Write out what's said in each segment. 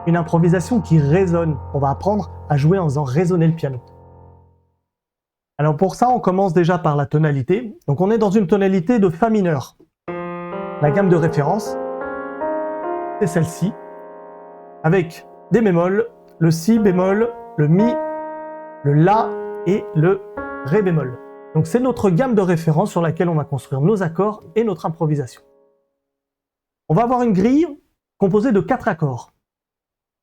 une improvisation qui résonne. On va apprendre à jouer en faisant résonner le piano. Alors pour ça, on commence déjà par la tonalité. Donc on est dans une tonalité de Fa mineur. La gamme de référence, c'est celle-ci, avec des bémols, le Si bémol, le Mi, le La et le Ré bémol. Donc c'est notre gamme de référence sur laquelle on va construire nos accords et notre improvisation. On va avoir une grille composée de 4 accords.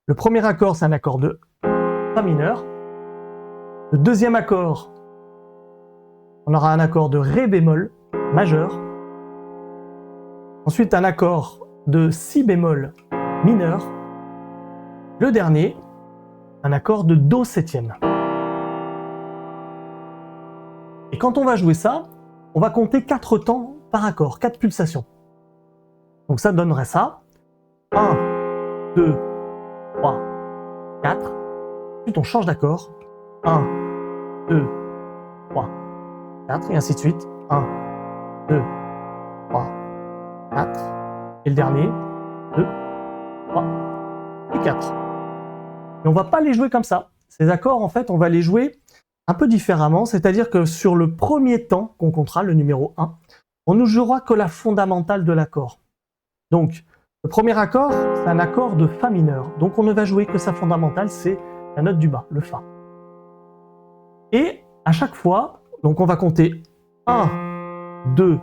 Le premier accord, c'est un accord de Fa mineur. Le deuxième accord, on aura un accord de Ré bémol majeur. Ensuite, un accord de Si bémol mineur. Le dernier, un accord de Do septième. Et quand on va jouer ça, on va compter 4 temps par accord, 4 pulsations. Donc ça donnerait ça. 1, 2, 3, 4. Ensuite, on change d'accord. 1, 2, 3, 4, et ainsi de suite. 1, 2, 3, 4. Et le dernier, 2, 3 et 4. Et on va pas les jouer comme ça. Ces accords, en fait, on va les jouer un peu différemment, c'est-à-dire que sur le premier temps qu'on comptera, le numéro 1, on ne jouera que la fondamentale de l'accord. Donc, le premier accord, c'est un accord de Fa mineur. Donc, on ne va jouer que sa fondamentale, c'est la note du bas, le Fa. Et à chaque fois, donc on va compter 1, 2,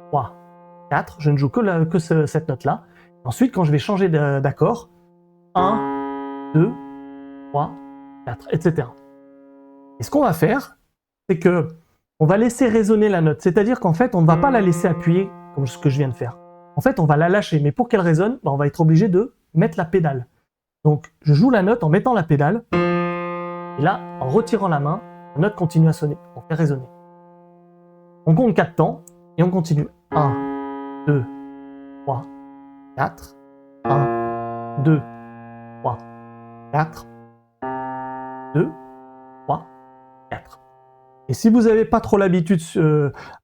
3, 4. Je ne joue que cette note-là. Ensuite, quand je vais changer d'accord, 1, 2, 3, 4, etc. Et ce qu'on va faire, c'est que on va laisser résonner la note. C'est-à-dire qu'en fait, on ne va pas la laisser appuyer comme ce que je viens de faire. En fait, on va la lâcher. Mais pour qu'elle résonne, on va être obligé de mettre la pédale. Donc, je joue la note en mettant la pédale. Et là, en retirant la main, la note continue à sonner. On fait résonner. On compte 4 temps et on continue. 1, 2, 3, 4. 1, 2, 3, 4. 2, 3, 4. Et si vous n'avez pas trop l'habitude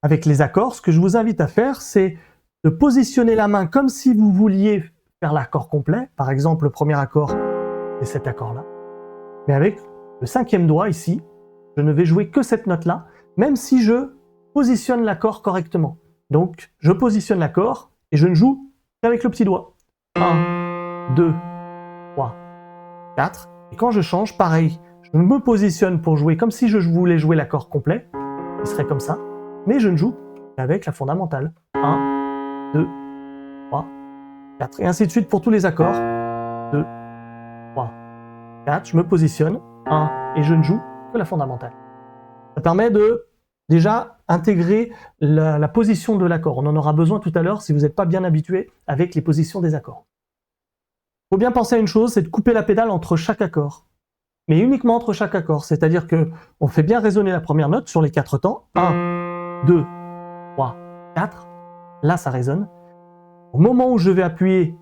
avec les accords, ce que je vous invite à faire, c'est de positionner la main comme si vous vouliez faire l'accord complet. Par exemple, le premier accord, c'est cet accord-là. Mais avec le 5e doigt ici, je ne vais jouer que cette note-là, même si je positionne l'accord correctement. Donc, je positionne l'accord et je ne joue qu'avec le petit doigt. 1, 2, 3, 4. Et quand je change, pareil, je me positionne pour jouer comme si je voulais jouer l'accord complet, qui serait comme ça, mais je ne joue qu'avec la fondamentale. 1, 2, 3, 4. Et ainsi de suite pour tous les accords. 2, 3, 4. Je me positionne. 1, et je ne joue que la fondamentale. Ça permet de déjà intégrer la position de l'accord. On en aura besoin tout à l'heure si vous n'êtes pas bien habitué avec les positions des accords. Il faut bien penser à une chose, c'est de couper la pédale entre chaque accord. Mais uniquement entre chaque accord. C'est-à-dire qu'on fait bien résonner la première note sur les 4 temps. 1, 2, 3, 4. Là, ça résonne. Au moment où je vais appuyer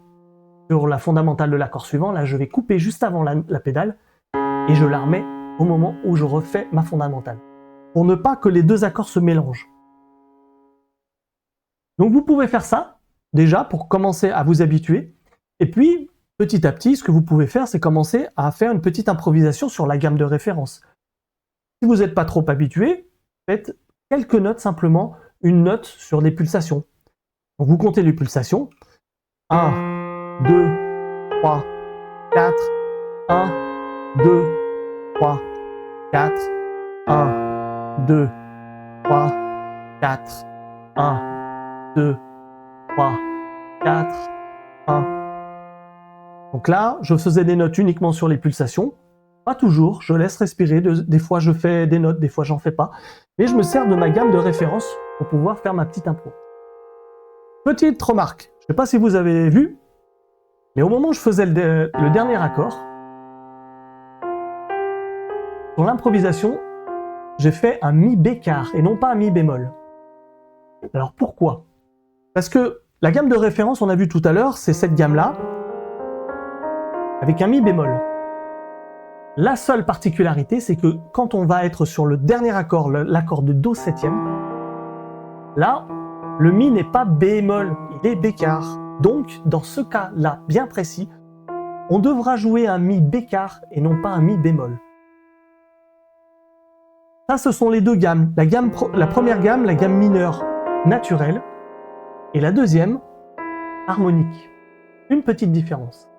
sur la fondamentale de l'accord suivant, là, je vais couper juste avant la pédale et je la remets au moment où je refais ma fondamentale. Pour ne pas que les deux accords se mélangent. Donc vous pouvez faire ça, déjà, pour commencer à vous habituer. Et puis, petit à petit, ce que vous pouvez faire, c'est commencer à faire une petite improvisation sur la gamme de référence. Si vous n'êtes pas trop habitué, faites quelques notes simplement, une note sur des pulsations. Donc vous comptez les pulsations. 1, 2, 3, 4, 1, 2, 3, 4, 1, 2, 3, 4, 1, 2, 3, 4, 1. Donc là, je faisais des notes uniquement sur les pulsations. Pas toujours, je laisse respirer. Des fois, je fais des notes, des fois, j'en fais pas. Mais je me sers de ma gamme de référence pour pouvoir faire ma petite impro. Petite remarque, je ne sais pas si vous avez vu, mais au moment où je faisais le dernier accord, pour l'improvisation, j'ai fait un mi bécard et non pas un mi bémol. Alors pourquoi? Parce que la gamme de référence, on a vu tout à l'heure, c'est cette gamme-là, avec un mi bémol. La seule particularité, c'est que quand on va être sur le dernier accord, l'accord de Do septième, là, le mi n'est pas bémol, il est bécard. Donc, dans ce cas-là, bien précis, on devra jouer un mi bécard et non pas un mi bémol. Ça, ce sont les deux gammes. La première gamme, la gamme mineure naturelle, et la deuxième, harmonique. Une petite différence.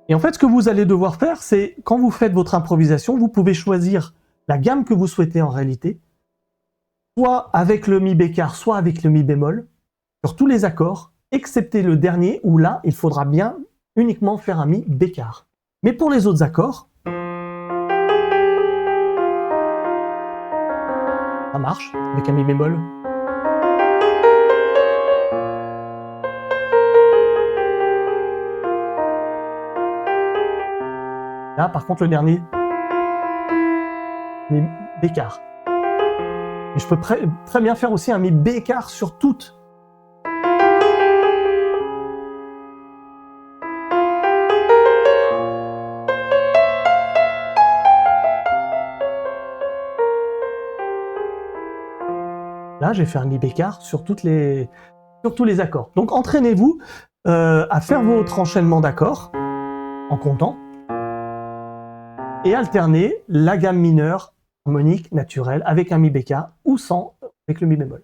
Et en fait, ce que vous allez devoir faire, c'est quand vous faites votre improvisation, vous pouvez choisir la gamme que vous souhaitez en réalité, soit avec le mi bécard, soit avec le mi bémol, sur tous les accords, excepté le dernier où là, il faudra bien uniquement faire un mi bécard. Mais pour les autres accords, ça marche avec un mi bémol. Là, par contre, le dernier, mi bécard. Et je peux très bien faire aussi un mi bécard sur toutes. Là, j'ai fait un mi bécard sur tous les accords. Donc, entraînez-vous à faire votre enchaînement d'accords en comptant et alterner la gamme mineure harmonique naturelle avec un mi bécard ou sans avec le mi bémol.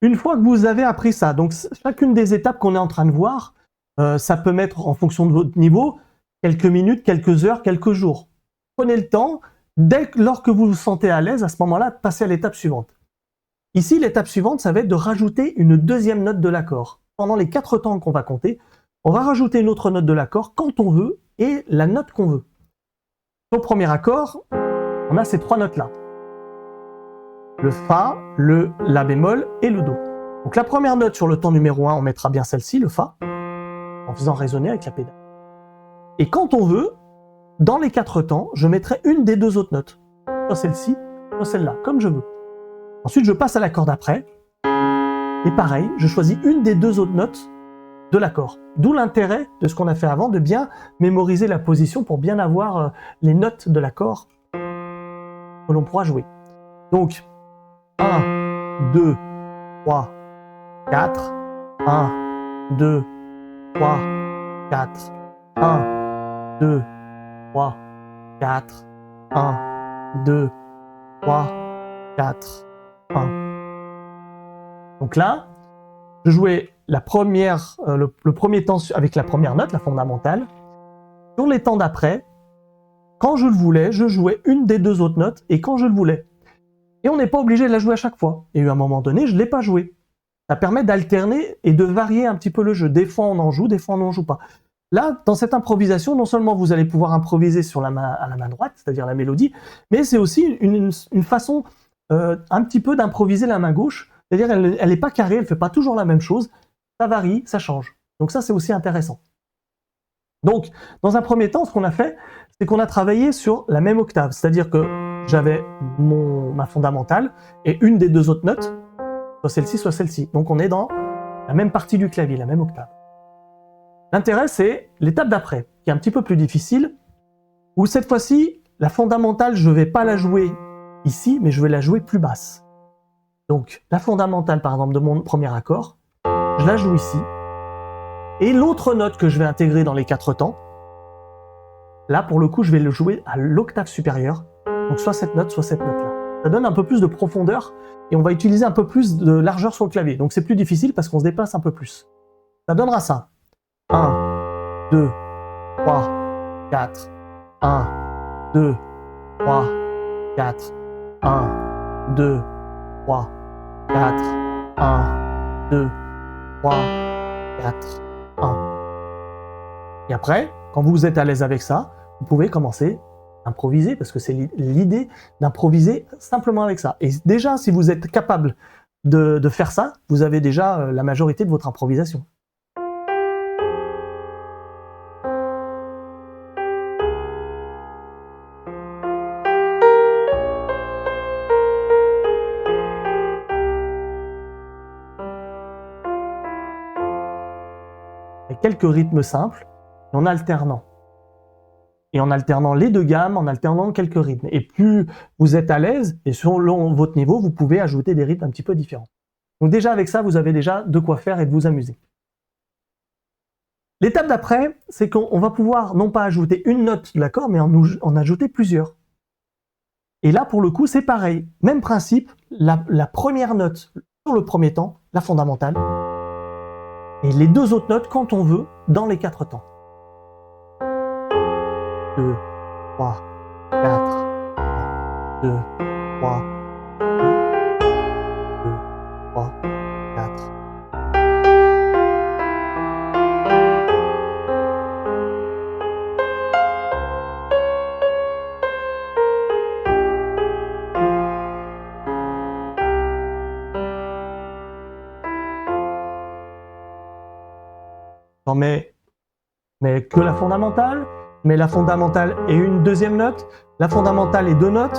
Une fois que vous avez appris ça, donc chacune des étapes qu'on est en train de voir, ça peut mettre en fonction de votre niveau quelques minutes, quelques heures, quelques jours. Prenez le temps, lorsque vous vous sentez à l'aise, à ce moment-là, passez à l'étape suivante. Ici, l'étape suivante, ça va être de rajouter une deuxième note de l'accord. Pendant les 4 temps qu'on va compter, on va rajouter une autre note de l'accord quand on veut et la note qu'on veut. Au premier accord, on a ces 3 notes-là. Le Fa, le La bémol et le Do. Donc la première note sur le temps numéro 1, on mettra bien celle-ci, le Fa, en faisant résonner avec la pédale. Et quand on veut, dans les 4 temps, je mettrai une des 2 autres notes. Soit celle-ci, soit celle-là, comme je veux. Ensuite, je passe à l'accord d'après. Et pareil, je choisis une des 2 autres notes de l'accord. D'où l'intérêt de ce qu'on a fait avant, de bien mémoriser la position pour bien avoir les notes de l'accord que l'on pourra jouer. Donc, 1, 2, 3, 4, 1, 2, 3, 4, 1, 2, 3, 4, 1, 2, 3, 4, 1. Donc là, je jouais le premier temps avec la première note, la fondamentale. Sur les temps d'après, quand je le voulais, je jouais une des 2 autres notes et quand je le voulais. Et on n'est pas obligé de la jouer à chaque fois. Et à un moment donné, je ne l'ai pas joué. Ça permet d'alterner et de varier un petit peu le jeu. Des fois, on en joue, des fois, on n'en joue pas. Là, dans cette improvisation, non seulement vous allez pouvoir improviser à la main droite, c'est-à-dire la mélodie, mais c'est aussi une façon un petit peu d'improviser la main gauche. C'est-à-dire elle n'est pas carrée, elle ne fait pas toujours la même chose. Ça varie, ça change. Donc ça, c'est aussi intéressant. Donc, dans un premier temps, ce qu'on a fait, c'est qu'on a travaillé sur la même octave. C'est-à-dire que j'avais ma fondamentale et une des 2 autres notes, soit celle-ci, soit celle-ci. Donc on est dans la même partie du clavier, la même octave. L'intérêt, c'est l'étape d'après, qui est un petit peu plus difficile, où cette fois-ci, la fondamentale, je ne vais pas la jouer ici, mais je vais la jouer plus basse. Donc, la fondamentale, par exemple, de mon premier accord, je la joue ici. Et l'autre note que je vais intégrer dans les 4 temps, là, pour le coup, je vais le jouer à l'octave supérieure. Donc, soit cette note, soit cette note-là. Ça donne un peu plus de profondeur et on va utiliser un peu plus de largeur sur le clavier. Donc, c'est plus difficile parce qu'on se déplace un peu plus. Ça donnera ça. 1, 2, 3, 4, 1, 2, 3, 4, 1, 2, 3, 4, 1, 2, 3, 4, 1. Et après, quand vous êtes à l'aise avec ça, vous pouvez commencer à improviser, parce que c'est l'idée d'improviser simplement avec ça. Et déjà, si vous êtes capable de faire ça, vous avez déjà la majorité de votre improvisation. Avec quelques rythmes simples, et en alternant. Et en alternant les 2 gammes, en alternant quelques rythmes. Et plus vous êtes à l'aise, et selon votre niveau, vous pouvez ajouter des rythmes un petit peu différents. Donc déjà avec ça, vous avez déjà de quoi faire et de vous amuser. L'étape d'après, c'est qu'on va pouvoir non pas ajouter une note de l'accord, mais en ajouter plusieurs. Et là, pour le coup, c'est pareil. Même principe, la première note sur le premier temps, la fondamentale, et les deux autres notes quand on veut, dans les 4 temps. 2, 3, 4, 2, 3, 2, 3, 4. J'en mets que la fondamentale, mais la fondamentale et une deuxième note, la fondamentale et 2 notes.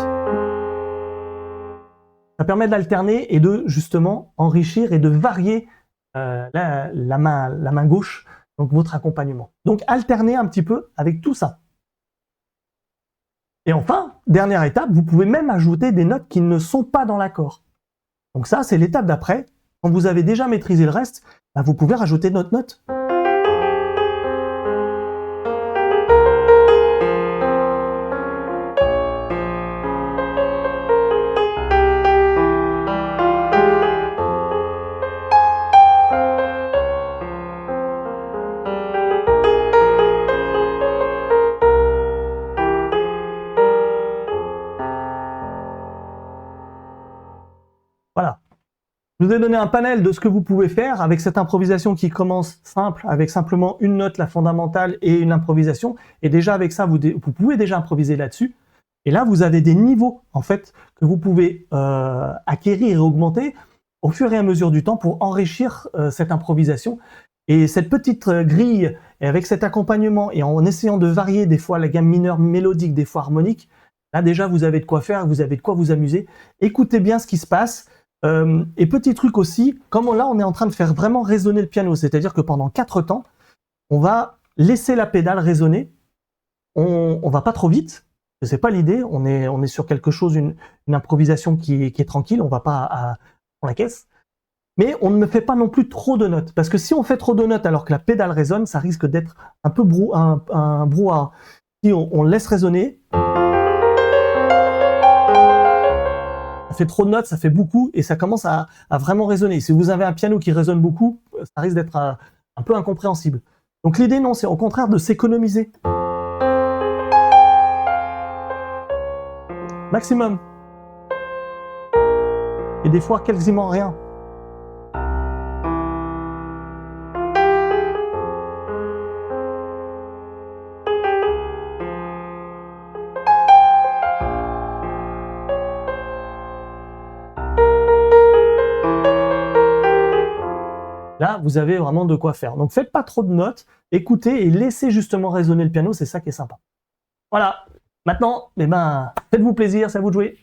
Ça permet d'alterner et de justement enrichir et de varier la main gauche, donc votre accompagnement. Donc alternez un petit peu avec tout ça. Et enfin, dernière étape, vous pouvez même ajouter des notes qui ne sont pas dans l'accord. Donc ça, c'est l'étape d'après. Quand vous avez déjà maîtrisé le reste, bah, vous pouvez rajouter notre note. Voilà. Je vous ai donné un panel de ce que vous pouvez faire avec cette improvisation qui commence simple, avec simplement une note, la fondamentale et une improvisation. Et déjà avec ça, vous pouvez déjà improviser là-dessus. Et là, vous avez des niveaux en fait que vous pouvez acquérir et augmenter au fur et à mesure du temps pour enrichir cette improvisation. Et cette petite grille, et avec cet accompagnement et en essayant de varier des fois la gamme mineure mélodique, des fois harmonique, là déjà vous avez de quoi faire, vous avez de quoi vous amuser. Écoutez bien ce qui se passe. Et petit truc aussi, comme là on est en train de faire vraiment résonner le piano, c'est-à-dire que pendant 4 temps, on va laisser la pédale résonner, on va pas trop vite, c'est pas l'idée, on est sur quelque chose, une improvisation qui est tranquille, on va pas à la caisse, mais on ne fait pas non plus trop de notes, parce que si on fait trop de notes alors que la pédale résonne, ça risque d'être un peu un brouhaha. Si on laisse résonner, ça fait trop de notes, ça fait beaucoup, et ça commence à vraiment résonner. Si vous avez un piano qui résonne beaucoup, ça risque d'être un peu incompréhensible. Donc l'idée, non, c'est au contraire de s'économiser. Maximum. Et des fois, quasiment rien. Là, vous avez vraiment de quoi faire. Donc, faites pas trop de notes, écoutez et laissez justement résonner le piano, c'est ça qui est sympa. Voilà. Maintenant, faites-vous plaisir, c'est à vous de jouer.